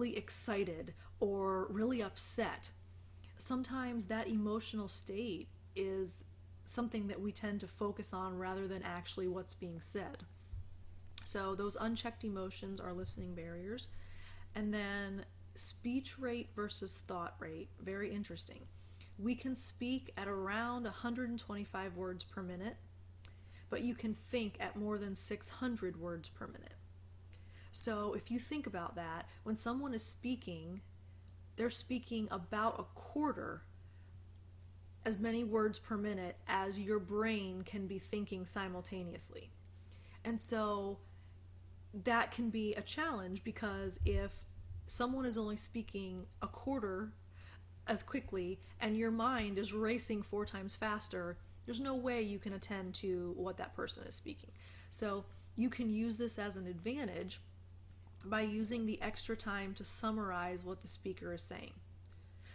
really excited or really upset, sometimes that emotional state is something that we tend to focus on rather than actually what's being said. So those unchecked emotions are listening barriers. And then speech rate versus thought rate, very interesting. We can speak at around 125 words per minute, but you can think at more than 600 words per minute. So if you think about that, when someone is speaking, they're speaking about a quarter as many words per minute as your brain can be thinking simultaneously. And so that can be a challenge, because if someone is only speaking a quarter as quickly and your mind is racing 4 times faster, there's no way you can attend to what that person is speaking. So you can use this as an advantage by using the extra time to summarize what the speaker is saying.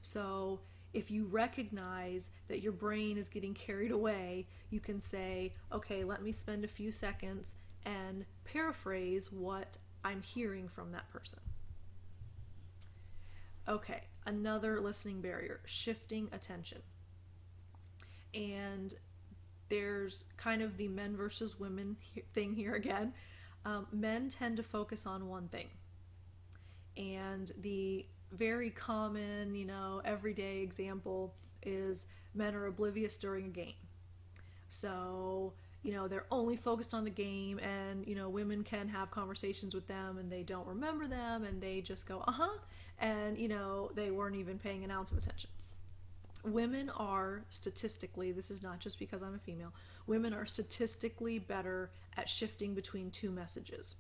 So if you recognize that your brain is getting carried away, you can say, okay, let me spend a few seconds and paraphrase what I'm hearing from that person. Okay, another listening barrier, shifting attention. And there's kind of the men versus women thing here again. Men tend to focus on one thing. And the very common, everyday example is men are oblivious during a game. So, they're only focused on the game, and, women can have conversations with them and they don't remember them and they just go, and, they weren't even paying an ounce of attention. Women are statistically, this is not just because I'm a female, women are statistically better at shifting between two messages.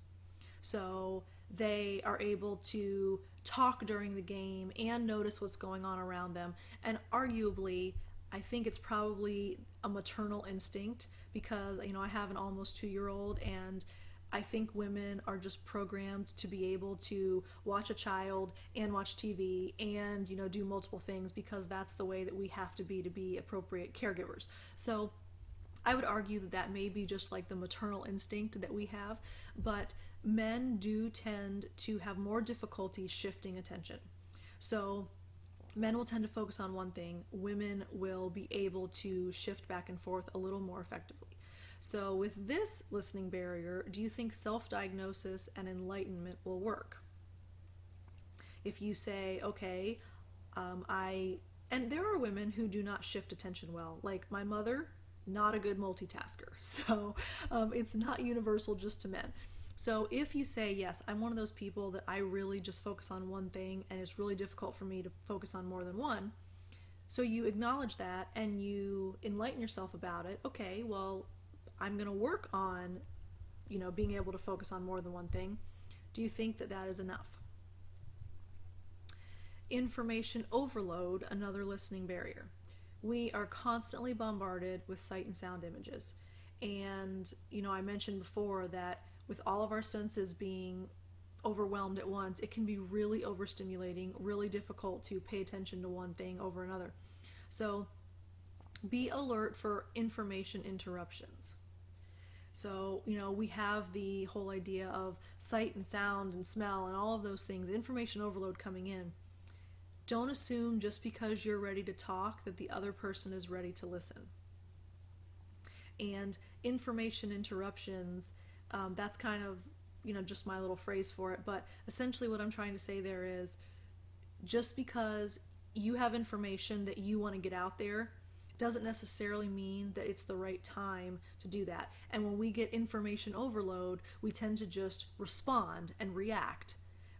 So they are able to talk during the game and notice what's going on around them. And arguably, I think it's probably a maternal instinct, because, I have an almost 2-year-old, and I think women are just programmed to be able to watch a child and watch TV and, do multiple things, because that's the way that we have to be appropriate caregivers. So I would argue that that may be just like the maternal instinct that we have, but men do tend to have more difficulty shifting attention. So men will tend to focus on one thing, women will be able to shift back and forth a little more effectively. So with this listening barrier, do you think self-diagnosis and enlightenment will work? If you say, okay, and there are women who do not shift attention well, like my mother, not a good multitasker. So it's not universal just to men. So if you say, yes, I'm one of those people that I really just focus on one thing and it's really difficult for me to focus on more than one, so you acknowledge that and you enlighten yourself about it. Okay, well, I'm going to work on, being able to focus on more than one thing. Do you think that that is enough? Information overload, another listening barrier. We are constantly bombarded with sight and sound images. And, I mentioned before that with all of our senses being overwhelmed at once, it can be really overstimulating, really difficult to pay attention to one thing over another. So be alert for information interruptions. So, we have the whole idea of sight and sound and smell and all of those things, information overload coming in. Don't assume just because you're ready to talk that the other person is ready to listen. And information interruptions, that's kind of, just my little phrase for it. But essentially what I'm trying to say there is, just because you have information that you want to get out there doesn't necessarily mean that it's the right time to do that. And when we get information overload, we tend to just respond and react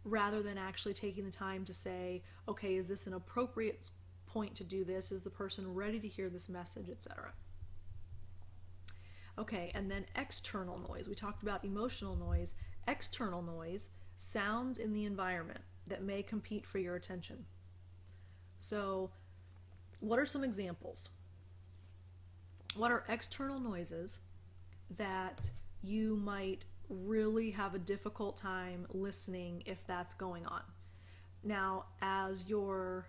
rather than actually taking the time to say, okay, is this an appropriate point to do this? Is the person ready to hear this message, etc.? Okay, and then external noise. We talked about emotional noise. External noise, sounds in the environment that may compete for your attention. So, what are some examples? What are external noises that you might really have a difficult time listening if that's going on? Now, as your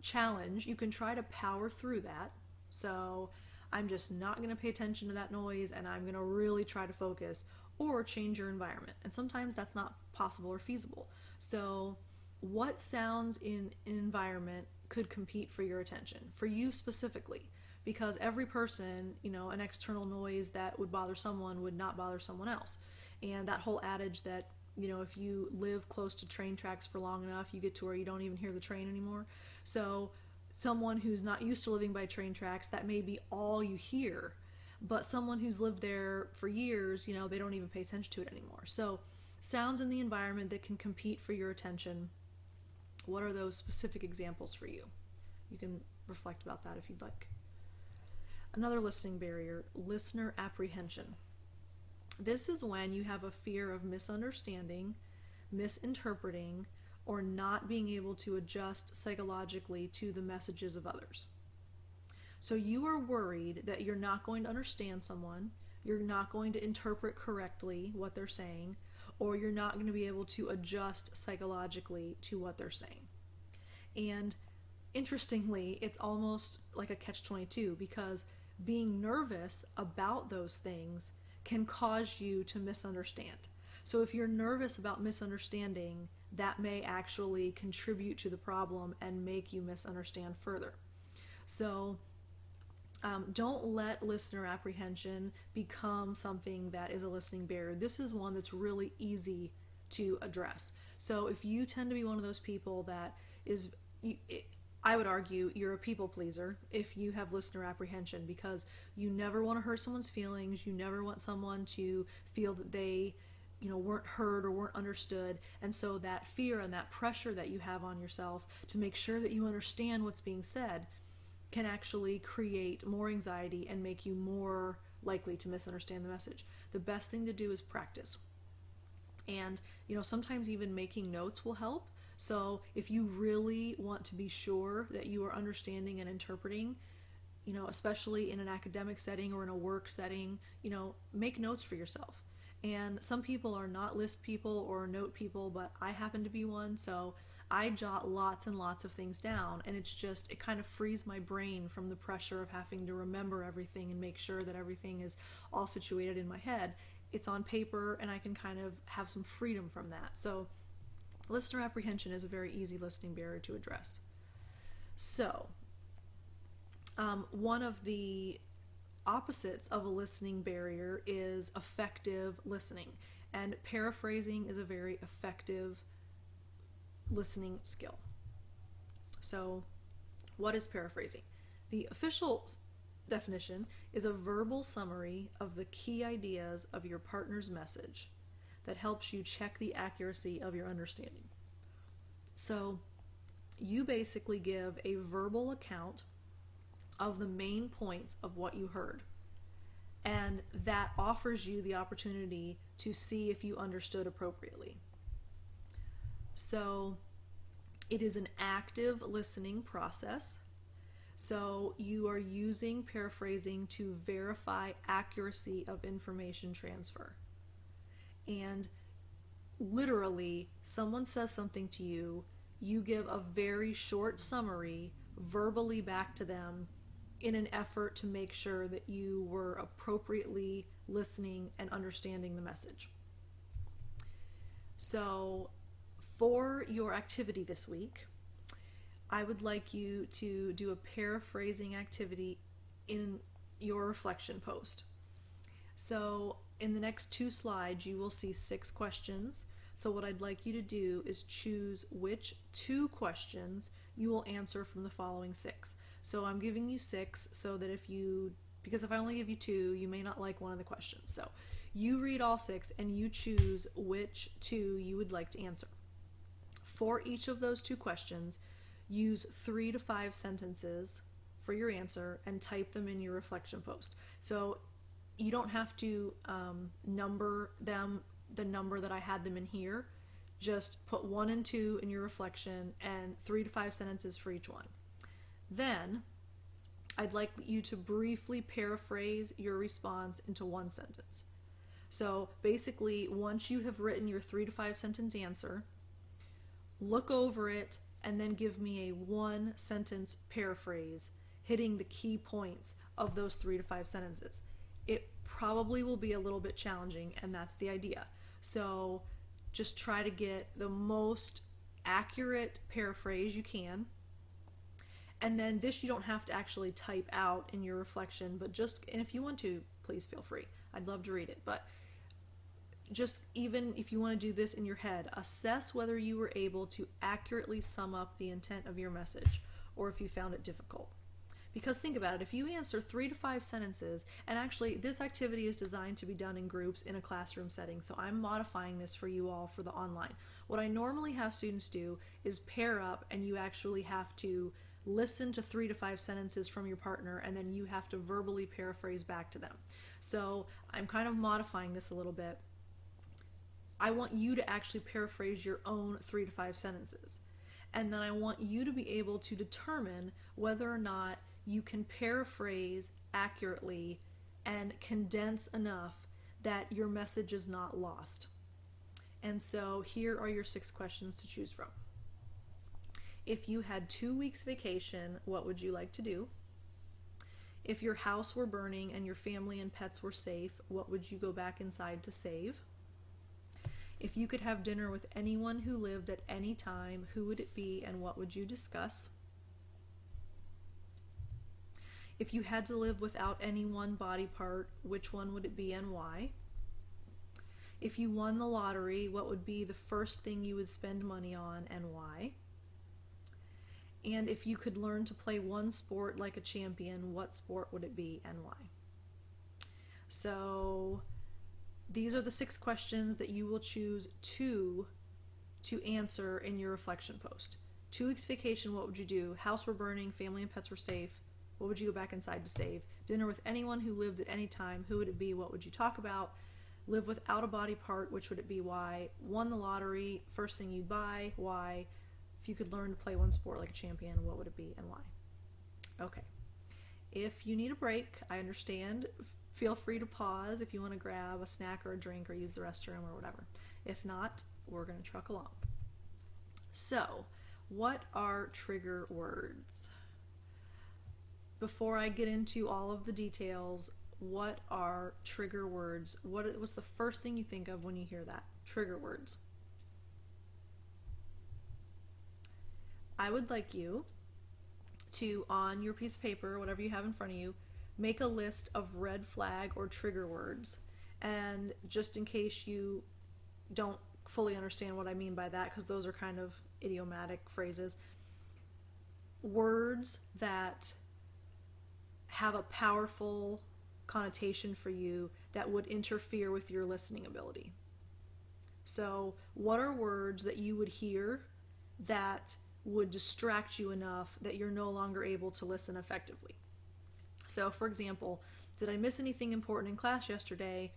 challenge, you can try to power through that. So, I'm just not going to pay attention to that noise and I'm going to really try to focus, or change your environment. And sometimes that's not possible or feasible. So what sounds in an environment could compete for your attention, for you specifically? Because every person, an external noise that would bother someone would not bother someone else. And that whole adage that, if you live close to train tracks for long enough, you get to where you don't even hear the train anymore. So someone who's not used to living by train tracks, that may be all you hear. But someone who's lived there for years, they don't even pay attention to it anymore. So sounds in the environment that can compete for your attention, what are those specific examples for you? You can reflect about that if you'd like. Another listening barrier, listener apprehension. This is when you have a fear of misunderstanding, misinterpreting, or not being able to adjust psychologically to the messages of others. So you are worried that you're not going to understand someone, you're not going to interpret correctly what they're saying, or you're not going to be able to adjust psychologically to what they're saying. And interestingly, it's almost like a catch-22, because being nervous about those things can cause you to misunderstand. So if you're nervous about misunderstanding, that may actually contribute to the problem and make you misunderstand further. So don't let listener apprehension become something that is a listening barrier. This is one that's really easy to address. So if you tend to be one of those people that is, I would argue you're a people pleaser if you have listener apprehension, because you never want to hurt someone's feelings. You never want someone to feel that they weren't heard or weren't understood. And so that fear and that pressure that you have on yourself to make sure that you understand what's being said can actually create more anxiety and make you more likely to misunderstand the message. The best thing to do is practice. And sometimes even making notes will help. So if you really want to be sure that you are understanding and interpreting, especially in an academic setting or in a work setting, make notes for yourself. And some people are not list people or note people, but I happen to be one, so I jot lots and lots of things down, and it kind of frees my brain from the pressure of having to remember everything and make sure that everything is all situated in my head. It's on paper, and I can kind of have some freedom from that. So listener apprehension is a very easy listening barrier to address. So one of the opposites of a listening barrier is effective listening, and paraphrasing is a very effective listening skill. So what is paraphrasing? The official definition is a verbal summary of the key ideas of your partner's message that helps you check the accuracy of your understanding. So you basically give a verbal account of the main points of what you heard, and that offers you the opportunity to see if you understood appropriately. So it is an active listening process. So you are using paraphrasing to verify accuracy of information transfer. And literally, someone says something to you, you give a very short summary verbally back to them in an effort to make sure that you were appropriately listening and understanding the message. So for your activity this week, I would like you to do a paraphrasing activity in your reflection post. So in the next 2 slides, you will see 6 questions. So what I'd like you to do is choose which 2 questions you will answer from the following 6. So I'm giving you 6 so that because if I only give you 2, you may not like one of the questions. So you read all 6 and you choose which 2 you would like to answer. For each of those 2 questions, use 3 to 5 sentences for your answer and type them in your reflection post. So you don't have to number them the number that I had them in here. Just put 1 and 2 in your reflection and 3 to 5 sentences for each one. Then I'd like you to briefly paraphrase your response into 1 sentence. So basically, once you have written your 3 to 5 sentence answer, look over it and then give me a 1 sentence paraphrase hitting the key points of those 3 to 5 sentences. It probably will be a little bit challenging, and that's the idea. So just try to get the most accurate paraphrase you can. And then this you don't have to actually type out in your reflection, but just, and if you want to, please feel free. I'd love to read it. But just even if you want to do this in your head, assess whether you were able to accurately sum up the intent of your message or if you found it difficult. Because think about it, if you answer 3 to 5 sentences, and actually this activity is designed to be done in groups in a classroom setting, so I'm modifying this for you all for the online. What I normally have students do is pair up, and you actually have to listen to 3 to 5 sentences from your partner, and then you have to verbally paraphrase back to them. So I'm kind of modifying this a little bit. I want you to actually paraphrase your own 3 to 5 sentences. And then I want you to be able to determine whether or not you can paraphrase accurately and condense enough that your message is not lost. And so here are your 6 questions to choose from. If you had 2 weeks vacation, what would you like to do? If your house were burning and your family and pets were safe, what would you go back inside to save? If you could have dinner with anyone who lived at any time, who would it be and what would you discuss? If you had to live without any one body part, which one would it be and why? If you won the lottery, what would be the first thing you would spend money on and why? And if you could learn to play one sport like a champion, what sport would it be and why? So these are the 6 questions that you will choose to answer in your reflection post. 2 weeks vacation, what would you do? House were burning, family and pets were safe. What would you go back inside to save? Dinner with anyone who lived at any time, who would it be? What would you talk about? Live without a body part, which would it be? Why? Won the lottery, first thing you'd buy, why? If you could learn to play one sport like a champion, what would it be and why? Okay. If you need a break, I understand. Feel free to pause if you want to grab a snack or a drink or use the restroom or whatever. If not, we're going to truck along. So, what are trigger words? Before I get into all of the details, what are trigger words? What's the first thing you think of when you hear that? Trigger words. I would like you to, on your piece of paper, whatever you have in front of you, make a list of red flag or trigger words. And just in case you don't fully understand what I mean by that, because those are kind of idiomatic phrases, words that have a powerful connotation for you that would interfere with your listening ability. So what are words that you would hear that would distract you enough that you're no longer able to listen effectively? So for example, did I miss anything important in class yesterday?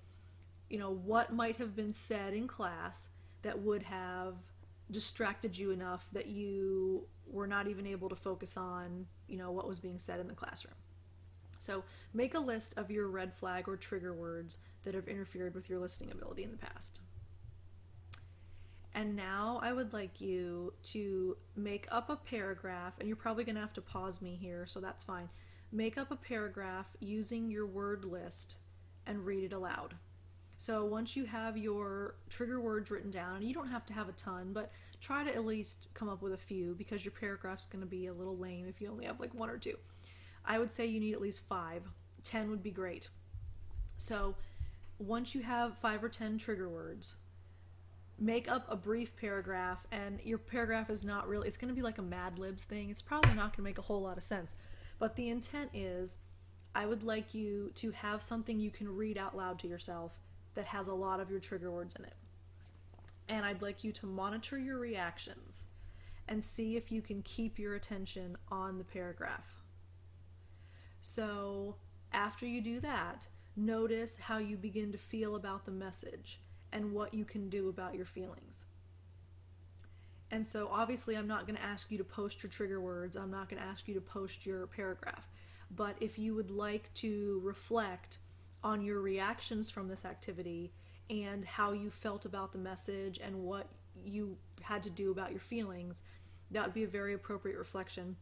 What might have been said in class that would have distracted you enough that you were not even able to focus on, what was being said in the classroom? So make a list of your red flag or trigger words that have interfered with your listening ability in the past. And now I would like you to make up a paragraph, and you're probably going to have to pause me here, so that's fine. Make up a paragraph using your word list and read it aloud. So once you have your trigger words written down, and you don't have to have a ton, but try to at least come up with a few, because your paragraph's going to be a little lame if you only have like 1 or 2. I would say you need at least 5. 10 would be great. So once you have 5 or 10 trigger words, make up a brief paragraph, and your paragraph is not really, it's going to be like a Mad Libs thing. It's probably not going to make a whole lot of sense. But the intent is, I would like you to have something you can read out loud to yourself that has a lot of your trigger words in it. And I'd like you to monitor your reactions and see if you can keep your attention on the paragraph. So after you do that, notice how you begin to feel about the message and what you can do about your feelings. And so obviously I'm not going to ask you to post your trigger words. I'm not going to ask you to post your paragraph. But if you would like to reflect on your reactions from this activity and how you felt about the message and what you had to do about your feelings, that would be a very appropriate reflection.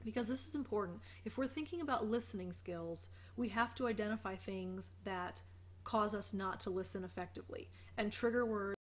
Because this is important. If we're thinking about listening skills, we have to identify things that cause us not to listen effectively. And trigger words